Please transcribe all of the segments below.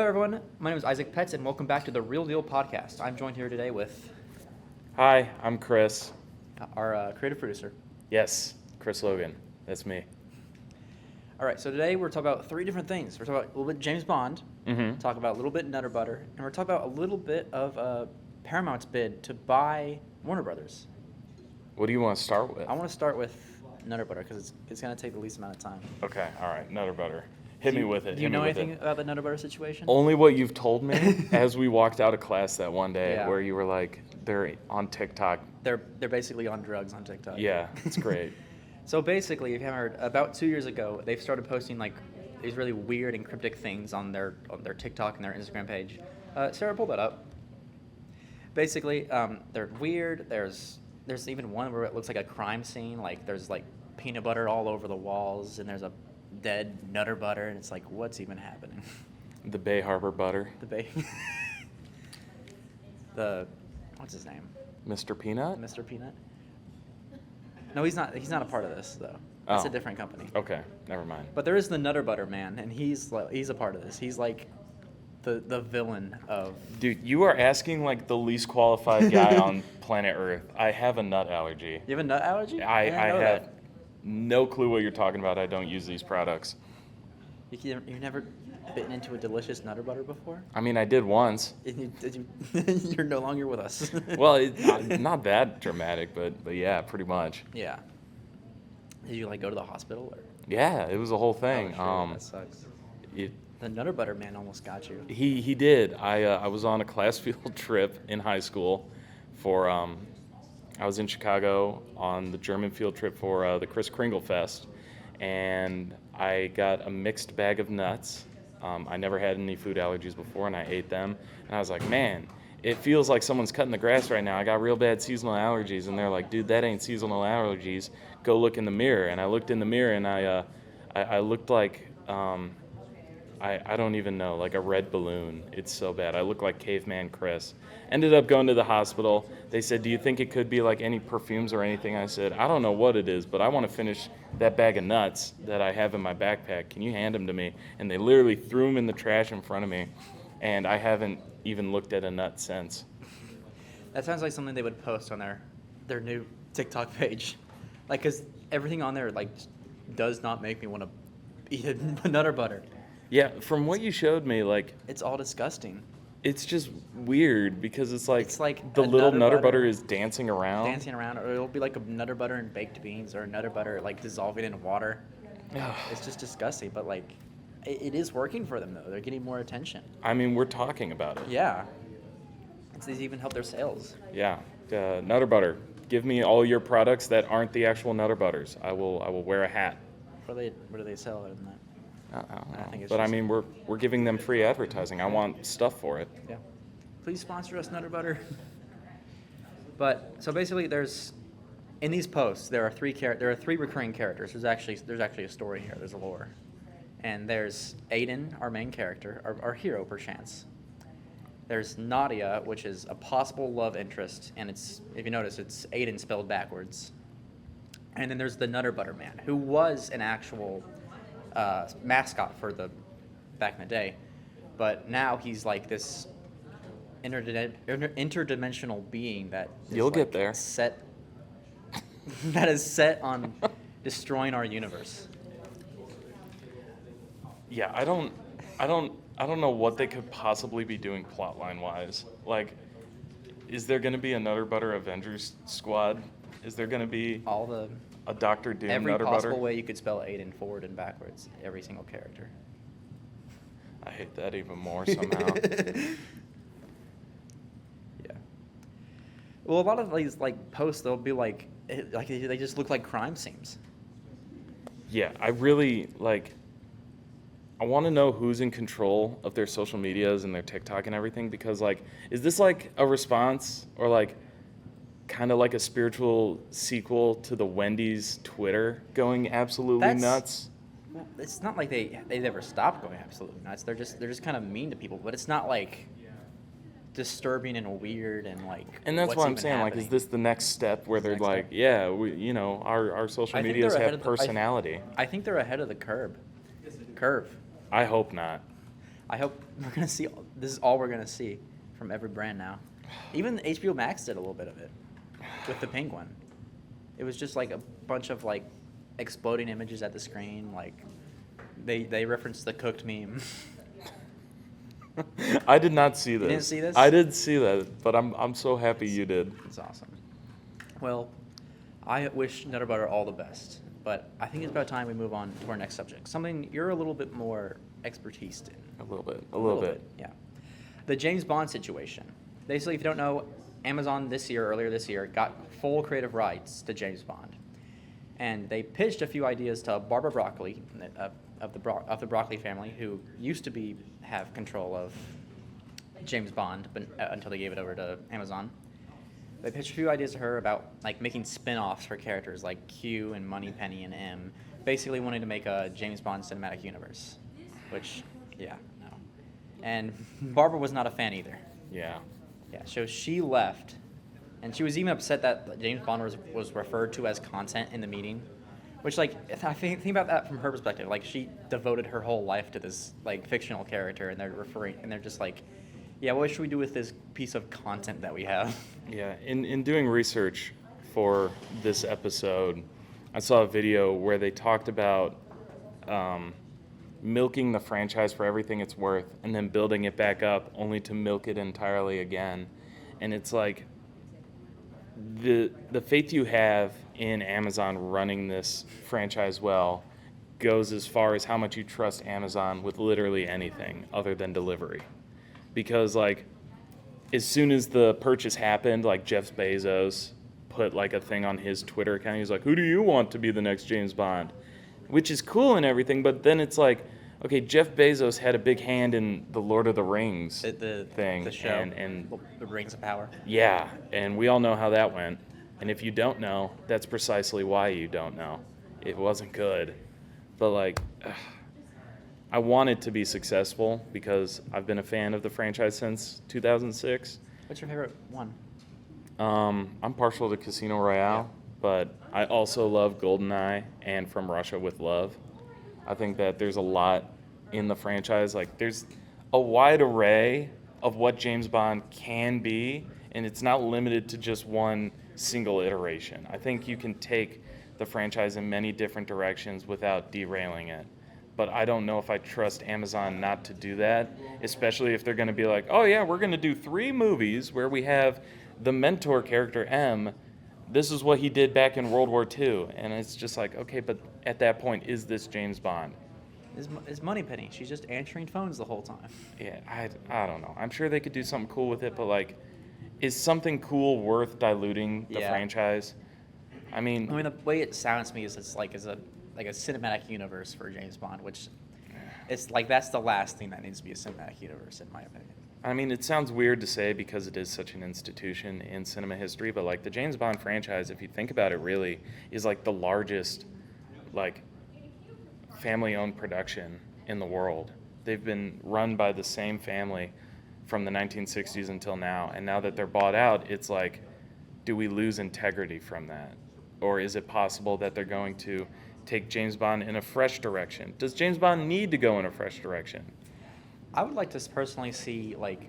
Hello everyone, my name is Isaac Petz and welcome back to the Real Deal Podcast. I'm joined here today with Hi, I'm Chris. our creative producer. Yes, Chris Logan. That's me. Alright, so today we're talking about three different things. We're talking about a little bit James Bond, talk about a little bit Nutter Butter, and we're talking about a little bit of Paramount's bid to buy Warner Brothers. What do you want to start with? I want to start with Nutter Butter because it's going to take the least amount of time. Okay, all right, Nutter Butter. Hit me with it. Do you know anything about the Nutter Butter situation? Only what you've told me as we walked out of class that one day Yeah. where you were like, they're on TikTok. They're basically on drugs on TikTok. Yeah, it's great. So basically, if you haven't heard, about 2 years ago, they've started posting like these really weird and cryptic things on their TikTok and their Instagram page. Sarah, pull that up. Basically, they're weird. There's even one where it looks like a crime scene. Like there's like peanut butter all over the walls, and there's a dead Nutter Butter, and it's like, what's even happening? The Bay Harbor Butter. What's his name? Mr. Peanut? Mr. Peanut? No, he's not a part of this though. It's a Oh. different company. Okay, never mind. But there is the Nutter Butter man, and he's a part of this. He's like the villain of. Dude, you are asking like the least qualified guy on planet Earth. I have a nut allergy. You have a nut allergy? I didn't know have that. no clue what you're talking about. I don't use these products. You've never bitten into a delicious Nutter Butter before? I mean, I did once. You're no longer with us. Well, not that dramatic, but yeah, pretty much. Yeah. Did you like go to the hospital or? Yeah, it was a whole thing. Oh, shit, that sucks. It, The Nutter Butter man almost got you. he did. I was on a class field trip in high school for I was in Chicago on the German field trip for the Kris Kringle Fest, and I got a mixed bag of nuts. I never had any food allergies before, and I ate them, and I was like, man, it feels like someone's cutting the grass right now. I got real bad seasonal allergies, and they're like, dude, that ain't seasonal allergies. Go look in the mirror. And I looked in the mirror, and I looked like I don't even know, like a red balloon. It's so bad. I look like caveman Chris. Ended up going to the hospital. They said, do you think it could be like any perfumes or anything? I said, I don't know what it is, but I want to finish that bag of nuts that I have in my backpack. Can you hand them to me? And they literally threw them in the trash in front of me, and I haven't even looked at a nut since. That sounds like something they would post on their new TikTok page. Like, because everything on there, like, does not make me want to eat a Nutter Butter. Yeah, from what you showed me, like, It's all disgusting. it's just weird because it's like the a little Nutter Butter Butter is dancing around. dancing around, or it'll be like a Nutter Butter and baked beans, or a Nutter Butter like dissolving in water. It's just disgusting, but like, it is working for them though. They're getting more attention. I mean, we're talking about it. Yeah, these even help their sales. Yeah, Nutter Butter. Give me all your products that aren't the actual Nutter Butters. I will wear a hat. What do they sell other than that? I don't know. I think it's But I just- mean, we're giving them free advertising. I want stuff for it. Yeah. Please sponsor us, Nutter Butter. But so basically, in these posts there are three recurring characters. There's actually a story here. There's a lore, and there's Aiden, our main character, our hero perchance. There's Nadia, which is a possible love interest, and it's, if you notice, it's Aiden spelled backwards. And then there's the Nutter Butter man, who was an actual mascot for back in the day, but now he's like this interdimensional being that is You'll get like there. that is set on destroying our universe. Yeah, I don't know what they could possibly be doing plotline wise. Like, is there going to be a Nutter Butter Avengers squad? Is there going to be a Doctor Doom Every Nutter possible Butter? way you could spell Aiden forward and backwards, every single character. I hate that even more somehow. Yeah. Well, a lot of these like posts, they'll be like they just look like crime scenes. Yeah, I really like. I want to know who's in control of their social medias and their TikTok and everything, because like, is this like a response or like kind of like a spiritual sequel to the Wendy's Twitter going absolutely nuts? Well, it's not like they never stopped going absolutely nuts. They're just kind of mean to people, but it's not like disturbing and weird and like. And that's what's what I'm even saying. happening. Like, is this the next step where they're next like, step? yeah, our social I think medias they're ahead have of the- personality. I think they're ahead of the curve. I hope not. I hope we're gonna see. This is all we're gonna see from every brand now. Even HBO Max did a little bit of it with the Penguin. It was just like a bunch of like exploding images at the screen. Like they referenced the cooked meme. I did not see this. You didn't see this? I did see that, but I'm so happy you did. It's awesome. Well, I wish Nutter Butter all the best, but I think it's about time we move on to our next subject. Something you're a little bit more expertise in. A little bit. Yeah. The James Bond situation. Basically, if you don't know, Amazon earlier this year, got full creative rights to James Bond. And they pitched a few ideas to Barbara Broccoli of the Broccoli family, who used to have control of James Bond, but until they gave it over to Amazon. They pitched a few ideas to her about like making spin-offs for characters like Q and Moneypenny and M, basically wanting to make a James Bond cinematic universe, which, yeah, no. And Barbara was not a fan either. Yeah. Yeah, so she left, and she was even upset that James Bond was referred to as content in the meeting, which, like, I think about that from her perspective. Like, she devoted her whole life to this, like, fictional character, and they're just like, yeah, what should we do with this piece of content that we have? Yeah, in doing research for this episode, I saw a video where they talked about milking the franchise for everything it's worth and then building it back up only to milk it entirely again. And it's like the faith you have in Amazon running this franchise well goes as far as how much you trust Amazon with literally anything other than delivery. Because, like, as soon as the purchase happened, like, Jeff Bezos put, like, a thing on his Twitter account. He's like, who do you want to be the next James Bond? Which is cool and everything, but then it's like, okay, Jeff Bezos had a big hand in the Lord of the Rings thing. The show, and the Rings of Power. Yeah, and we all know how that went. And if you don't know, that's precisely why you don't know. It wasn't good. But, like, I want it to be successful because I've been a fan of the franchise since 2006. What's your favorite one? I'm partial to Casino Royale, but I also love GoldenEye and From Russia with Love. I think that there's a lot in the franchise. Like, there's a wide array of what James Bond can be, and it's not limited to just one single iteration. I think you can take the franchise in many different directions without derailing it. But I don't know if I trust Amazon not to do that, especially if they're going to be like, oh yeah, we're going to do 3 movies where we have the mentor character M. This is what he did back in World War II. And it's just like, okay, but at that point, is this James Bond? Is Moneypenny. She's just answering phones the whole time. Yeah, I don't know. I'm sure they could do something cool with it, but, like, is something cool worth diluting the franchise? I mean, the way it sounds to me is it's like a cinematic universe for James Bond, which it's like that's the last thing that needs to be a cinematic universe, in my opinion. I mean, it sounds weird to say because it is such an institution in cinema history, but, like, the James Bond franchise, if you think about it, really is like the largest, like, family-owned production in the world. They've been run by the same family from the 1960s until now, and now that they're bought out, it's like, do we lose integrity from that? Or is it possible that they're going to take James Bond in a fresh direction? Does James Bond need to go in a fresh direction? I would like to personally see, like,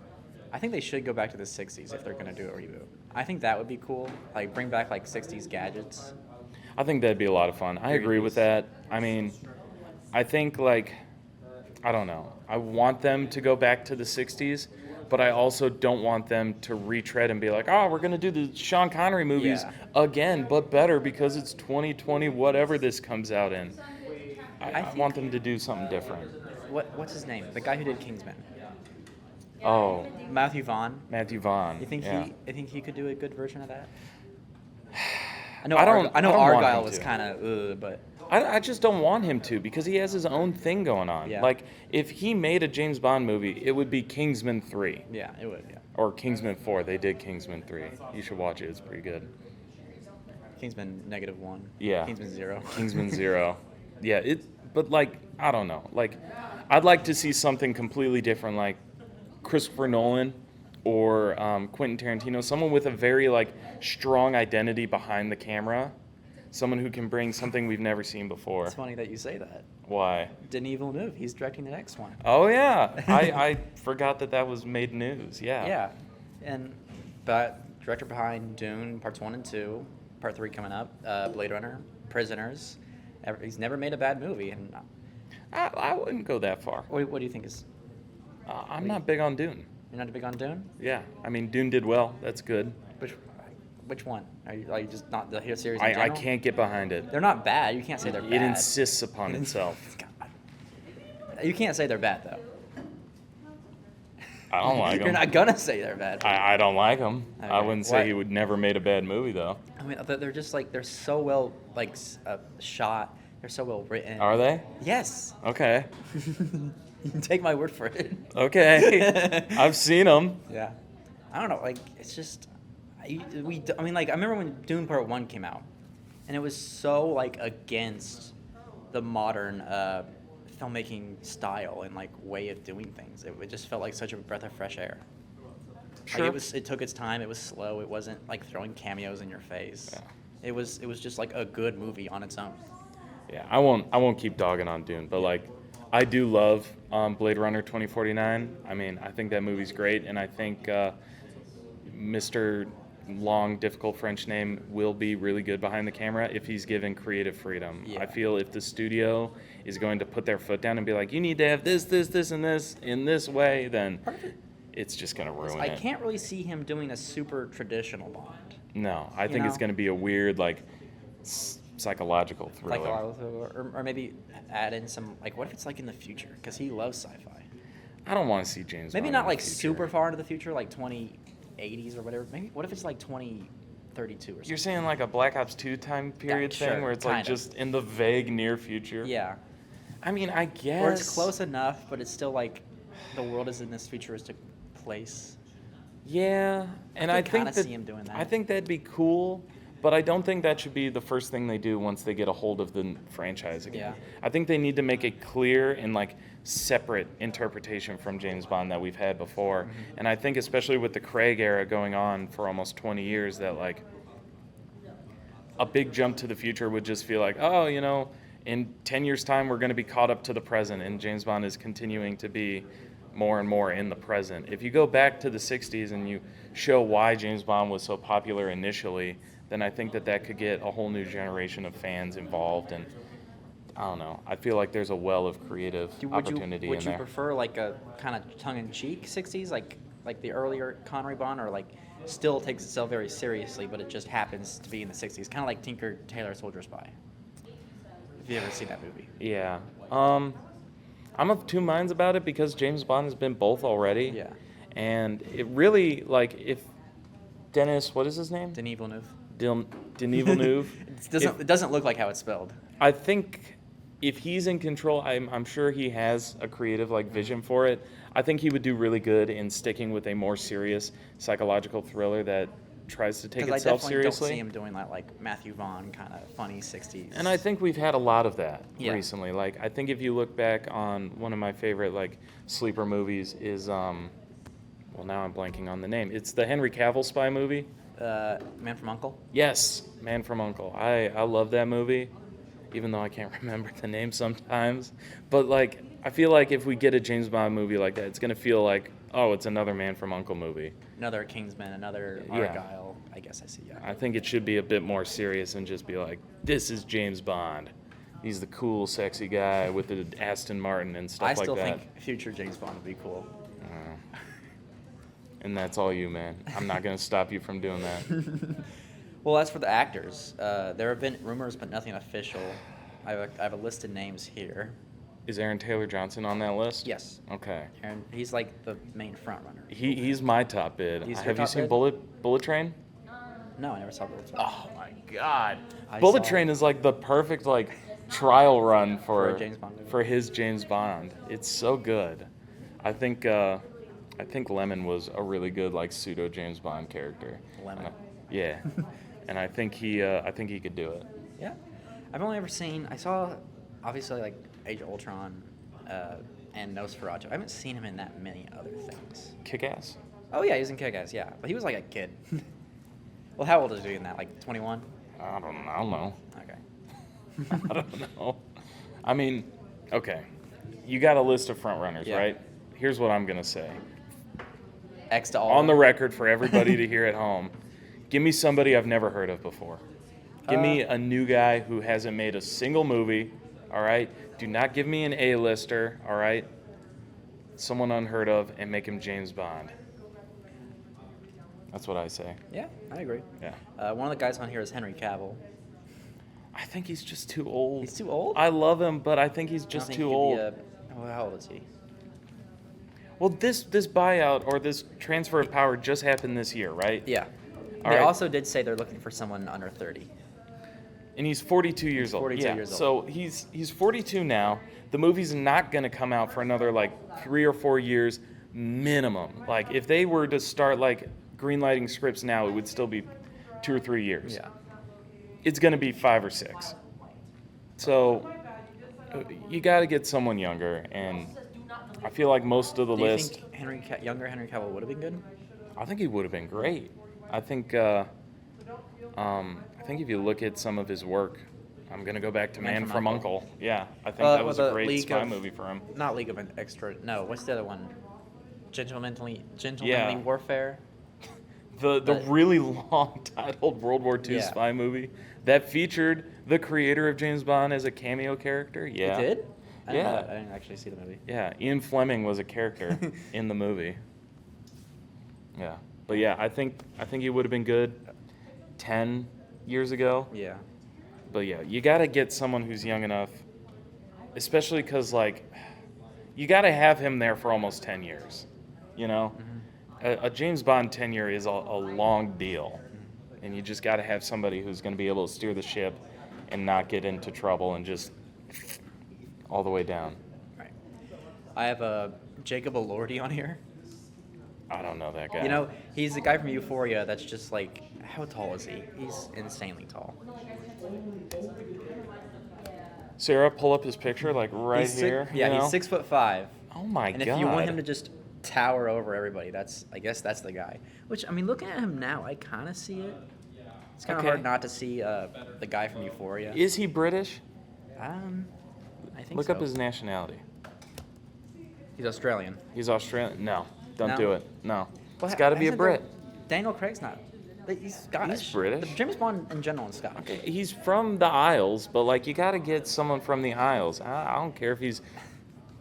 I think they should go back to the 60s if they're going to do a reboot. I think that would be cool. Like, bring back, like, 60s gadgets. I think that'd be a lot of fun. I agree with that. I mean, I think, like, I don't know. I want them to go back to the 60s, but I also don't want them to retread and be like, oh, we're going to do the Sean Connery movies again, but better because it's 2020, whatever this comes out in. I want them to do something different. What's his name? The guy who did Kingsman. Oh. Matthew Vaughn. You think he could do a good version of that? I know I don't Argyle was kind of but I just don't want him to because he has his own thing going on. Yeah. Like, if he made a James Bond movie, it would be Kingsman 3. Yeah, it would, yeah. Or Kingsman 4. They did Kingsman 3. You should watch it. It's pretty good. Kingsman -1. Yeah. Kingsman 0. Kingsman 0. Yeah, but, like, I don't know. Like, I'd like to see something completely different, like Christopher Nolan or Quentin Tarantino, someone with a very, like, strong identity behind the camera someone who can bring something we've never seen before. It's funny that you say that. Why? Denis Villeneuve, he's directing the next one. Oh yeah, I forgot that was made news. Yeah. Yeah, but director behind Dune Parts 1 and 2, Part 3 coming up, Blade Runner, Prisoners. He's never made a bad movie, and I wouldn't go that far. what do you think is? I'm not big on Dune. You're not big on Dune? Yeah, I mean Dune did well. That's good. Which one? Are you just not the series in I general? can't get behind it. They're not bad. You can't say they're bad. It insists upon itself. You can't say they're bad though. I don't like them. You're not gonna say they're bad. I don't like him. Okay. I wouldn't say he would never made a bad movie though. I mean, they're just like they're so well shot. They're so well written. Are they? Yes. Okay. You can take my word for it. Okay. I've seen them. Yeah. I don't know. Like it's just, I mean, like I remember when Dune Part 1 came out, and it was so like against the modern filmmaking style and like way of doing things. It just felt like such a breath of fresh air. Sure. Like it took its time. It was slow. It wasn't like throwing cameos in your face. Yeah. It was just like a good movie on its own. Yeah, I won't keep dogging on Dune, but like I do love Blade Runner 2049. I mean, I think that movie's great, and I think Mr. Long, difficult French name will be really good behind the camera if he's given creative freedom. Yeah. I feel if the studio is going to put their foot down and be like, you need to have this, and this in this way, then it's just going to ruin it. I can't really see him doing a super traditional Bond. No, I think it's going to be a weird, like, psychological thriller. Or maybe add in some, like, what if it's like in the future? Because he loves sci-fi. I don't want to see James Maybe Bond not in the like future. super far into the future, like 2080s or whatever. Maybe what if it's like 2032 or something? You're saying like a Black Ops 2 time period sure, thing where it's like kind of. just in the vague near future? Yeah. I mean, I guess. Or it's close enough, but it's still like the world is in this futuristic place. Yeah, and I can think kinda see him doing that. I think that'd be cool, but I don't think that should be the first thing they do once they get a hold of the franchise again. Yeah. I think they need to make a clear and like separate interpretation from James Bond that we've had before. Mm-hmm. And I think especially with the Craig era going on for almost 20 years that like a big jump to the future would just feel like, oh, you know, in 10 years time we're going to be caught up to the present and James Bond is continuing to be more and more in the present. If you go back to the 60s and you show why James Bond was so popular initially, then I think that could get a whole new generation of fans involved. And I don't know. I feel like there's a well of creative opportunity would in you there. prefer like a kind of tongue-in-cheek 60s, like the earlier Connery Bond, or like still takes itself very seriously, but it just happens to be in the 60s, kind of like Tinker Tailor Soldier Spy? If you ever seen that movie. Yeah. I'm of two minds about it because James Bond has been both already. Yeah. And it really, like, if Dennis, what is his name? Denis Villeneuve. Denis Villeneuve. It doesn't look like how it's spelled. I think if he's in control, I'm sure he has a creative like vision for it. I think he would do really good in sticking with a more serious psychological thriller that tries to take Because I itself definitely seriously. don't see him doing that like Matthew Vaughn kind of funny 60s. And I think we've had a lot of that Yeah. recently. Like I think if you look back on one of my favorite like sleeper movies is well now I'm blanking on the name. It's the Henry Cavill spy movie. Man from U.N.C.L.E. Yes, Man from U.N.C.L.E. I love that movie, even though I can't remember the name sometimes. But like I feel like if we get a James Bond movie like that, it's gonna feel like, oh, it's another Man from U.N.C.L.E. movie. Another Kingsman, another Yeah. Argyle. I guess I see. Yeah. I think it should be a bit more serious and just be like, this is James Bond. He's the cool, sexy guy with the Aston Martin and stuff I like that. still think future James Bond would be cool. And that's all you, man. I'm not going to stop you from doing that. Well, as for the actors, there have been rumors, but nothing official. I have a list of names here. Is Aaron Taylor Johnson on that list? Yes. Okay. And he's like the main front runner. He's my top bid. He's your Have you top seen bid? Bullet Train? No, I never saw Bullet Train. Oh my God. I Bullet saw- Train is like the perfect like trial run For a James Bond movie. for his James Bond. It's so good. I think Lemon was a really good like pseudo James Bond character. Lemon. Yeah. And I think he could do it. Yeah. I've only ever seen. I saw, obviously, like Age of Ultron, and Nosferatu. I haven't seen him in that many other things. Kick-Ass? Oh yeah, he was in Kick-Ass. Yeah, but he was like a kid. Well, how old is he in that? Like 21? I don't know. Okay. I don't know. I mean, okay. You got a list of front runners, Yeah. right? Here's what I'm gonna say. X to all. On the record for everybody to hear at home, give me somebody I've never heard of before. Give me a new guy who hasn't made a single movie, all right? Do not give me an A-lister, all right? Someone unheard of, and make him James Bond. That's what I say. Yeah, I agree. Yeah. One of the guys on here is Henry Cavill. I think he's just too old. He's too old? I love him, but I think he's I don't just think too he'd old. How old is he? Well, this buyout or this transfer of power just happened this year, right? Yeah. All They right. also did say they're looking for someone under 30. And he's 42 years old. 42 yeah. years old. So he's 42 now. The movie's not going to come out for another like 3 or 4 years minimum. Like if they were to start like greenlighting scripts now, it would still be 2 or 3 years. Yeah. It's going to be 5 or 6. So you got to get someone younger, and I feel like most of the Do you list. think younger Henry Cavill would have been good? I think he would have been great. I think if you look at some of his work, I'm gonna go back to Man from Uncle. Yeah, I think that was a the great League spy of- movie for him. Not League of Extra. No, what's the other one? Gentlemanly Yeah. Warfare. The But- really long titled World War II Yeah. spy movie that featured the creator of James Bond as a cameo character. Yeah, It did? I didn't know Yeah. that. I didn't actually see the movie. Yeah, Ian Fleming was a character in the movie. Yeah, but yeah, I think he would have been good 10 years ago. Yeah. But yeah, you got to get someone who's young enough, especially because, like, you got to have him there for almost 10 years. You know? A James Bond tenure is a long deal. And you just got to have somebody who's going to be able to steer the ship and not get into trouble and just all the way down. Right. I have Jacob Elordi on here. I don't know that guy. You know, he's the guy from Euphoria that's just like, how tall is he? He's insanely tall. Sarah, pull up his picture, like, right He's here. Yeah, you know? he's 6'5". Oh, my And God. if you want him to just tower over everybody, I guess that's the guy. Which, I mean, looking at him now, I kind of see it. It's kind of Okay. hard not to see the guy from Euphoria. Is he British? I think Look so. up his nationality. He's Australian. He's Australian? No, don't No? do it. No. Well, It's got to be a hasn't there- Brit. Daniel Craig's not. He's Scottish. He's British. But James Bond in general is Scottish. Okay, he's from the Isles, but like you got to get someone from the Isles. I don't care if he's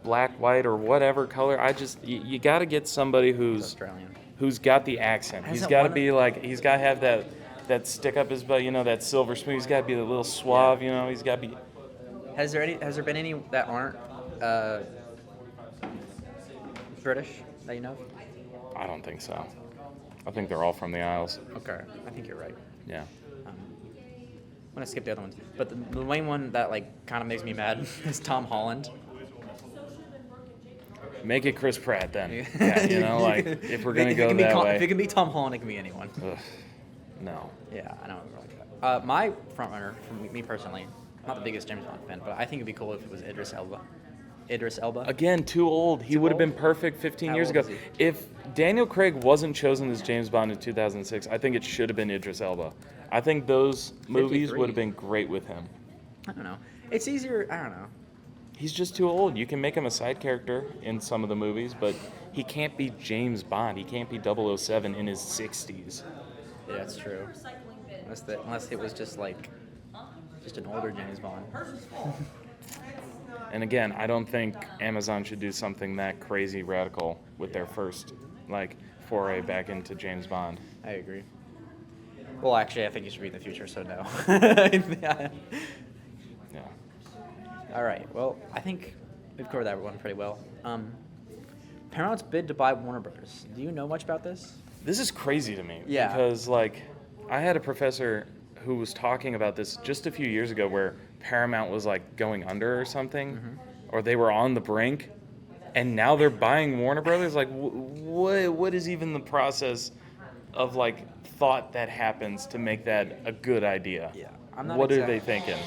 black, white, or whatever color. You got to get somebody He's who's Australian. got the accent. He's Hasn't got to one- be like he's got to have that stick up his butt, you know, that silver spoon. He's got to be a little suave, you know. He's got to be. Has there been any that aren't British that you know? I don't think so. I think they're all from the Isles. Okay, I think you're right. Yeah. I'm gonna skip the other ones, but the main one that like kind of makes me mad is Tom Holland. Make it Chris Pratt then. Yeah, you know, like if we're gonna If it go can be that way. if it can be Tom Holland, it can be anyone. Ugh, no. Yeah, I don't really like that. My front runner, for me personally, I'm not the biggest James Bond fan, but I think it'd be cool if it was Idris Elba. Idris Elba. Again, too old. He Too would have old? been perfect 15 How years old ago. is he? If Daniel Craig wasn't chosen as James Bond in 2006, I think it should have been Idris Elba. I think those movies 53. would have been great with him. I don't know. It's easier. I don't know. He's just too old. You can make him a side character in some of the movies, but he can't be James Bond. He can't be 007 in his 60s. Yeah, that's true. Unless it was just like an older James Bond. And again, I don't think Amazon should do something that crazy radical with their first, like, foray back into James Bond. I agree. Well, actually, I think it should be in the future, so no. Yeah. Yeah. All right. Well, I think we've covered that one pretty well. Paramount's bid to buy Warner Brothers. Do you know much about this? This is crazy to me. Yeah. Because, like, I had a professor who was talking about this just a few years ago where Paramount was, like, going under or something, or they were on the brink, and now they're buying Warner Brothers? Like, what is even the process of, like, thought that happens to make that a good idea? Yeah, I'm not What are exact- they thinking?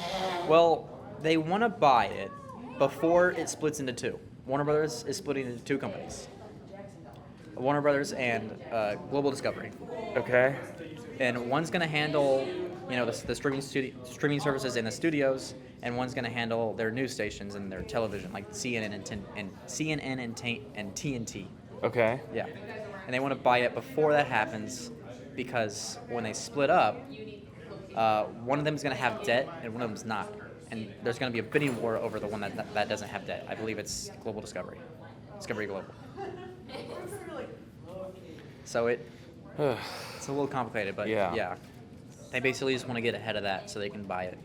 Well, they want to buy it before it splits into two. Warner Brothers is splitting into two companies. Warner Brothers and Global Discovery. Okay. And one's going to handle the streaming services in the studios, and one's going to handle their news stations and their television, like CNN and TNT. Okay. Yeah, and they want to buy it before that happens, because when they split up, one of them is going to have debt and one of them's not, and there's going to be a bidding war over the one that doesn't have debt. I believe it's Discovery Global. So it's a little complicated, but yeah. They basically just want to get ahead of that so they can buy it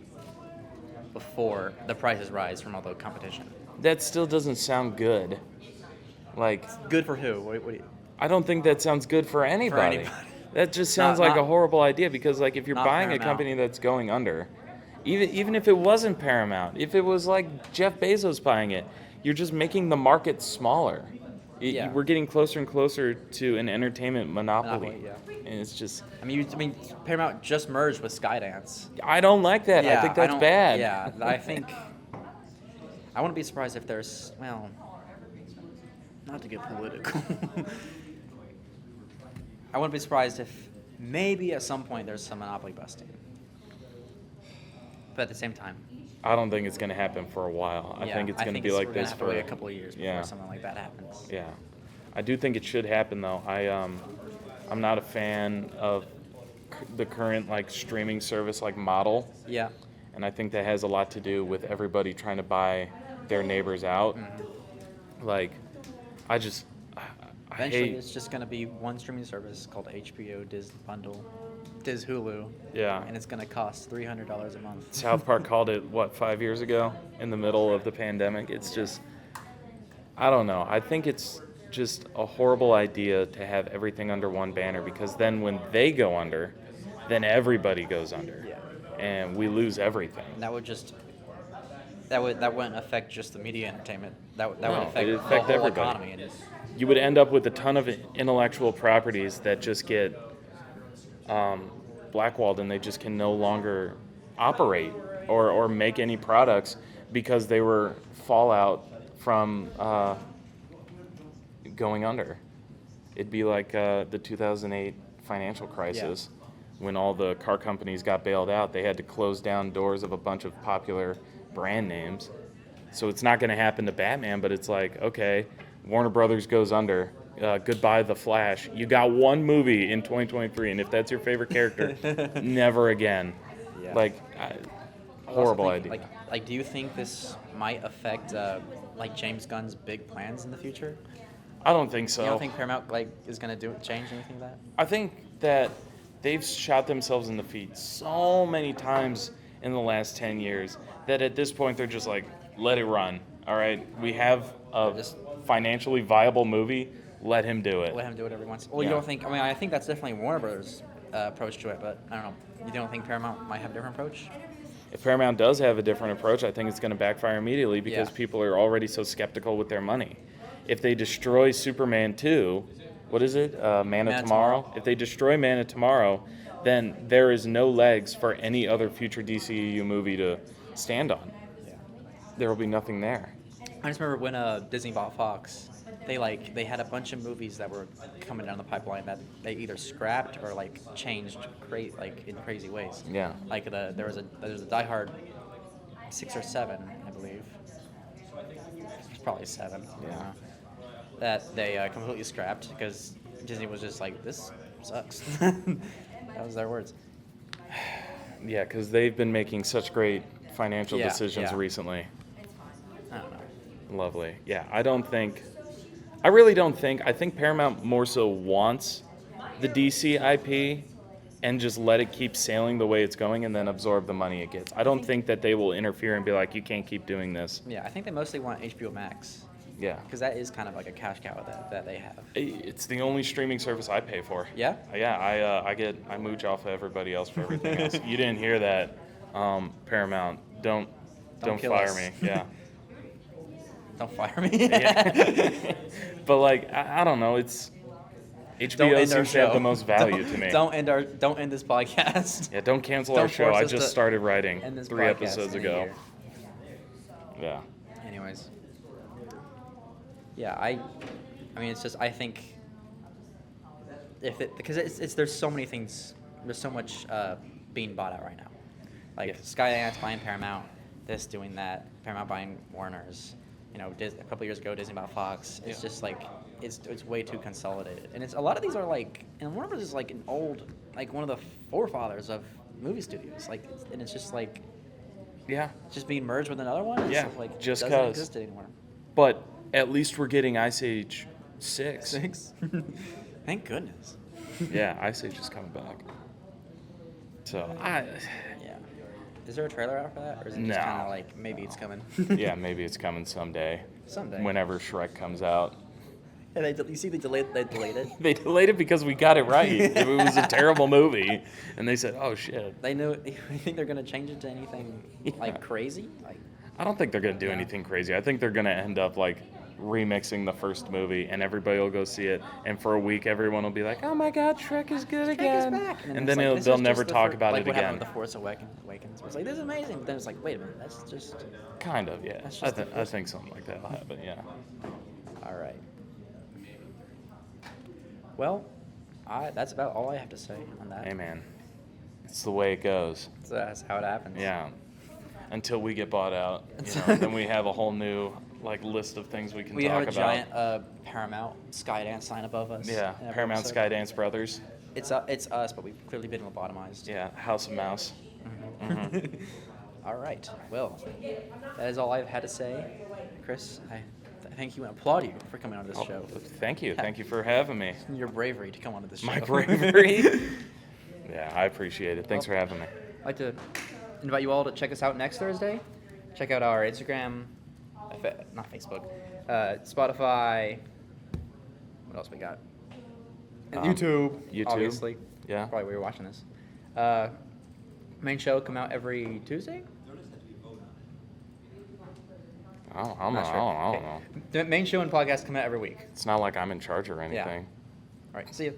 before the prices rise from all the competition. That still doesn't sound good. Like, good for who? What do you, I don't think that sounds good for anybody. That just sounds like a horrible idea, because like if you're buying Paramount. a company that's going under, even if it wasn't Paramount, if it was like Jeff Bezos buying it, you're just making the market smaller. We're getting closer and closer to an entertainment monopoly. And it's just... I mean, Paramount just merged with Skydance. I don't like that. I think that's bad. Yeah, I think... I wouldn't be surprised if there's... Well, not to get political. I wouldn't be surprised if maybe at some point there's some monopoly busting. But at the same time... I don't think it's going to happen for a while. I think it's going to be like this for a couple of years before something like that happens. Yeah, I do think it should happen though. I'm not a fan of the current like streaming service like model. Yeah. And I think that has a lot to do with everybody trying to buy their neighbors out. Mm-hmm. Like, Eventually, it's just going to be one streaming service called HBO Diz Bundle. Diz Hulu. Yeah. And it's going to cost $300 a month. South Park called it, 5 years ago in the middle of the pandemic? It's just, I don't know. I think it's just a horrible idea to have everything under one banner, because then when they go under, then everybody goes under. Yeah. And we lose everything. And that wouldn't affect just the media entertainment. That would affect it'd the affect whole everybody. economy. And You would end up with a ton of intellectual properties that just get blackwalled, and they just can no longer operate or make any products because they were fallout from going under. It'd be like the 2008 financial crisis. Yeah. When all the car companies got bailed out, they had to close down doors of a bunch of popular brand names. So it's not going to happen to Batman, but it's like, okay, Warner Brothers goes under. Goodbye, The Flash. You got one movie in 2023, and if that's your favorite character, never again. Yeah. Like, horrible idea. Like, do you think this might affect like James Gunn's big plans in the future? I don't think so. You don't think Paramount is going to change anything of that? I think that they've shot themselves in the feet so many times in the last 10 years that at this point they're just like, let it run. All right, we have a financially viable movie. Let him do it. Let him do whatever he wants. Well, Yeah. you don't think? I mean, I think that's definitely Warner Brothers' approach to it, but I don't know. You don't think Paramount might have a different approach? If Paramount does have a different approach, I think it's going to backfire immediately because people are already so skeptical with their money. If they destroy Superman 2, what is it? Man of Tomorrow? If they destroy Man of Tomorrow, then there is no legs for any other future DCEU movie to stand on. Yeah. There will be nothing there. I just remember when Disney bought Fox, they had a bunch of movies that were coming down the pipeline that they either scrapped or changed in crazy ways. Yeah. Like there's a Die Hard 6 or 7, I believe. It's probably 7. Yeah. That they completely scrapped because Disney was just like, this sucks. That was their words. Yeah, because they've been making such great financial decisions recently. I don't know. Lovely. Yeah, I really don't think, I think Paramount more so wants the DC IP and just let it keep sailing the way it's going and then absorb the money it gets. I don't think that they will interfere and be like, you can't keep doing this. Yeah, I think they mostly want HBO Max. Yeah. Because that is kind of like a cash cow that they have. It's the only streaming service I pay for. Yeah? Yeah, I mooch off of everybody else for everything else. You didn't hear that, Paramount. Don't fire us. me. Yeah. Don't fire me. Yeah. But I don't know. It's HBO seems to have the most value to me. Don't end this podcast. Yeah, don't cancel our show. I just started writing end this 3 podcast episodes in a ago. year. Yeah. Anyways. Yeah, I mean, it's just, I think because there's so many things, there's so much being bought out right now. Like Yeah. Skydance buying Paramount, this doing that, Paramount buying Warner's. You know, a couple years ago, Disney bought Fox. It's Yeah. just like it's way too consolidated, and it's a lot of these are like, and Warner Bros. Is like an old, like one of the forefathers of movie studios. Like, and it's just like Yeah. just being merged with another one. It's Yeah, like just doesn't 'cause. exist anymore. But at least we're getting Ice Age 6. 6. Thank goodness. Yeah, Ice Age is coming back. So Yeah. Is there a trailer out for that, or is it just No. kind of like maybe it's coming? yeah, maybe it's coming someday. Someday. Whenever Shrek comes out. Yeah, you see they delayed it. They delayed it because we got it right. It was a terrible movie, and they said, "Oh shit." They know. You think they're gonna change it to anything Yeah. like crazy? Like, I don't think they're gonna do No. anything crazy. I think they're gonna end up like remixing the first movie, and everybody will go see it, and for a week everyone will be like, "Oh my God, Shrek is good again," and then it's like, they'll this is never just the talk about like it what happened again. with The Force Awakens. It's like, this is amazing. But then it's like, wait a minute, that's just. Kind of, yeah. That's I, just the I first think something like that will happen. Yeah. All right. Well, that's about all I have to say on that. Hey man, it's the way it goes. So that's how it happens. Yeah. Until we get bought out, then we have a whole new like list of things we can We talk have a about. giant Paramount Skydance sign above us. Yeah, in every Paramount episode. Skydance Brothers. It's us, but we've clearly been lobotomized. Yeah, House of Mouse. All right. Well, that is all I've had to say. Chris, I thank you and applaud you for coming on this show. Thank you. Thank you for having me. Your bravery to come onto this show. My bravery. Yeah, I appreciate it. Thanks for having me. I'd like to invite you all to check us out next Thursday. Check out our Instagram, not Facebook, Spotify. What else we got? And YouTube. YouTube. Obviously. Yeah. Probably where you're watching this. Main show come out every Tuesday? I don't I'm know. not sure. I don't Okay. know. The main show and podcast come out every week. It's not like I'm in charge or anything. All right. See you.